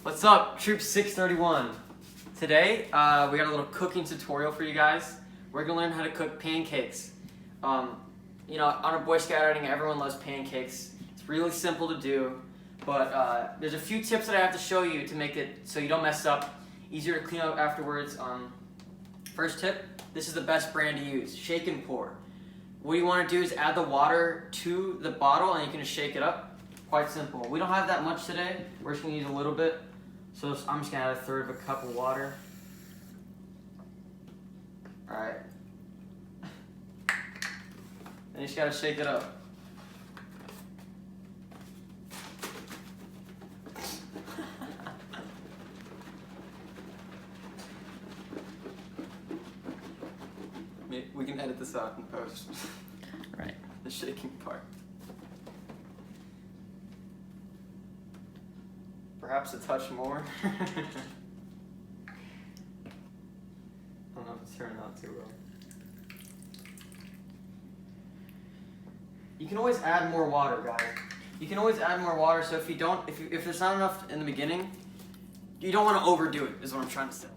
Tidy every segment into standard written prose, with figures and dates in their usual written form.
What's up, Troop 631? Today, we got a little cooking tutorial for you guys. We're gonna learn how to cook pancakes. You know, on a Boy Scout outing, everyone loves pancakes. It's really simple to do, but there's a few tips that I have to show you to make it so you don't mess up, easier to clean up afterwards. First tip, this is the best brand to use, shake and pour. What you wanna do is add the water to the bottle and you can just shake it up. Quite simple. We don't have that much today. We're just gonna use a little bit. So I'm just gonna add 1/3 of a cup of water. All right. Then you just gotta shake it up. We can edit this out in post. Right. The shaking part. Perhaps a touch more. I don't know if it's turning out too well. You can always add more water, guys. You can always add more water. So if there's not enough in the beginning, you don't want to overdo it. Is what I'm trying to say.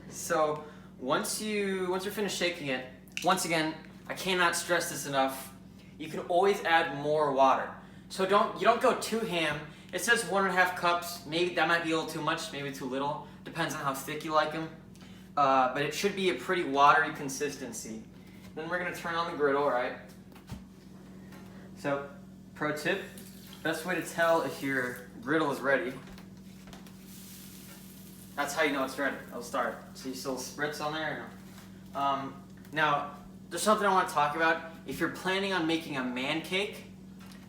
So once you're finished shaking it, once again, I cannot stress this enough. You can always add more water. So you don't go too ham. It says 1.5 cups. Maybe that might be a little too much, maybe too little. Depends on how thick you like them. But it should be a pretty watery consistency. Then we're gonna turn on the griddle, right? So, pro tip, best way to tell if your griddle is ready. That's how you know it's ready. I'll start. See still spritz on there? No? Now, there's something I want to talk about. If you're planning on making a man cake,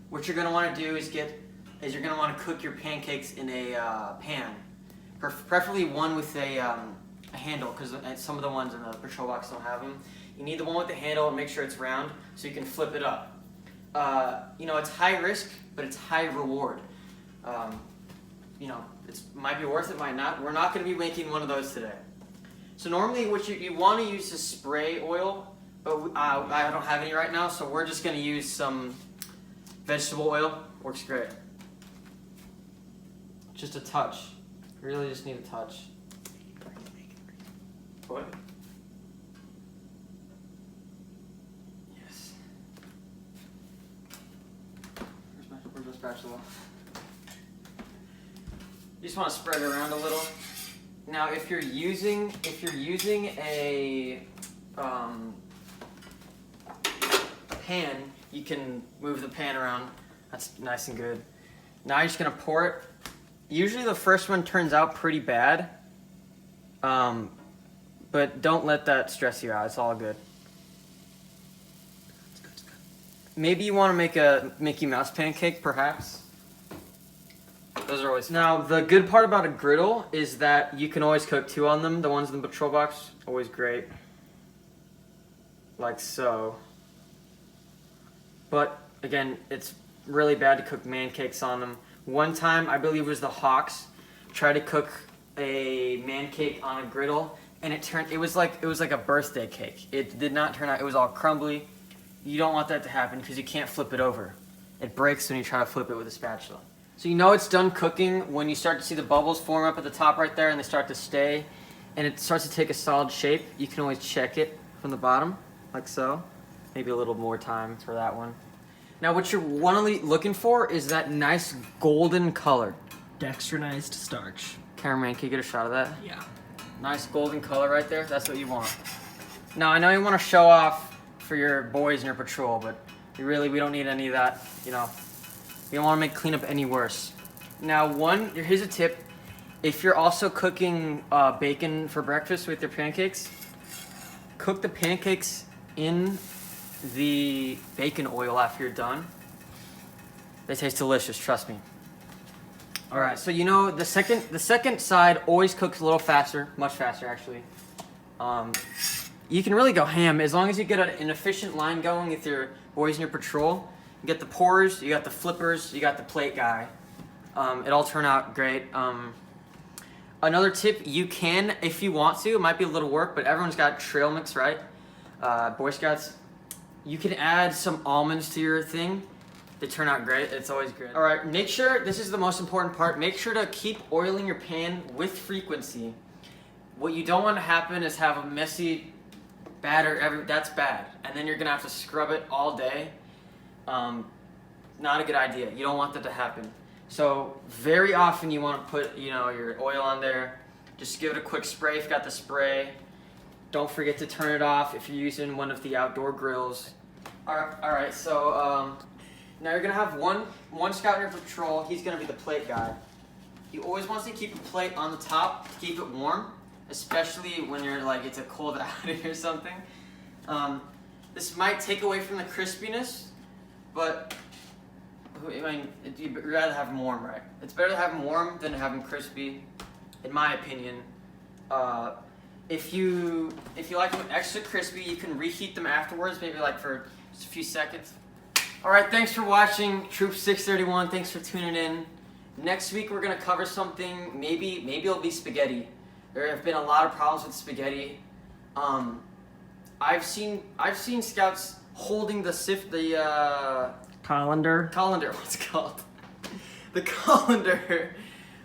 what you're gonna want to do is you're going to want to cook your pancakes in a pan. Preferably one with a handle, because some of the ones in the Patrol Box don't have them. You need the one with the handle and make sure it's round so you can flip it up. You know, it's high risk, but it's high reward. You know, it might be worth it, might not. We're not going to be making one of those today. So normally what you want to use is spray oil, but I don't have any right now, so we're just going to use some vegetable oil. Works great. Just a touch. Really just need a touch. What? Yes. Where's my spatula? You just want to spread it around a little. Now, if you're using a pan, you can move the pan around. That's nice and good. Now you're just gonna pour it. Usually the first one turns out pretty bad, but don't let that stress you out. It's all good. It's good. Maybe you want to make a Mickey Mouse pancake, perhaps. Those are always fun. Now, the good part about a griddle is that you can always cook 2 on them. The ones in the Patrol Box, always great. Like so. But, again, it's really bad to cook man cakes on them. One time, I believe it was the Hawks, tried to cook a man cake on a griddle, and it was like a birthday cake. It did not turn out. It was all crumbly. You don't want that to happen because you can't flip it over. It breaks when you try to flip it with a spatula. So you know it's done cooking when you start to see the bubbles form up at the top right there, and they start to stay, and it starts to take a solid shape. You can always check it from the bottom, like so. Maybe a little more time for that one. Now what you're looking for is that nice golden color. Dextrinized starch. Cameraman, can you get a shot of that? Yeah. Nice golden color right there. That's what you want. Now I know you want to show off for your boys in your patrol, but we don't need any of that. You know, you don't want to make cleanup any worse. Now here's a tip. If you're also cooking bacon for breakfast with your pancakes, cook the pancakes in the bacon oil after you're done. They taste delicious, trust me. All right, so you know the second side always cooks a little faster, much faster actually. You can really go ham as long as you get an efficient line going with your boys in your patrol. You get the pourers, you got the flippers, you got the plate guy. It all turn out great. Another tip, you can, if you want to, it might be a little work, but everyone's got trail mix, right? Boy Scouts. You can add some almonds to your thing. They turn out great. It's always good. All right, make sure, this is the most important part, make sure to keep oiling your pan with frequency. What you don't want to happen is have a messy batter, that's bad. And then you're gonna have to scrub it all day. Not a good idea. You don't want that to happen. So very often you want to put, your oil on there. Just give it a quick spray if you got the spray. Don't forget to turn it off if you're using one of the outdoor grills. All right. So now you're gonna have one scout in your patrol. He's gonna be the plate guy. He always wants to keep a plate on the top to keep it warm, especially when you're it's a cold outing or something. This might take away from the crispiness, but you'd rather have them warm, right? It's better to have them warm than to have them crispy, in my opinion. If you like them extra crispy, you can reheat them afterwards, maybe for just a few seconds. All right, thanks for watching, Troop 631. Thanks for tuning in. Next week we're gonna cover something. Maybe it'll be spaghetti. There have been a lot of problems with spaghetti. I've seen scouts holding the Colander. What's it called? The colander.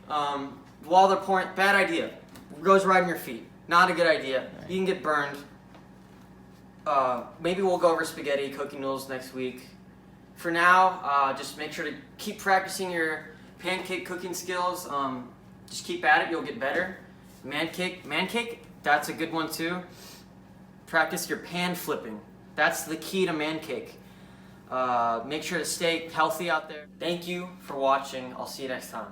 While they're pouring, bad idea. Goes right in your feet. Not a good idea. Right. You can get burned. Maybe we'll go over spaghetti, cooking noodles next week. For now, just make sure to keep practicing your pancake cooking skills. Just keep at it, you'll get better. Man cake, that's a good one too. Practice your pan flipping. That's the key to man cake. Make sure to stay healthy out there. Thank you for watching. I'll see you next time.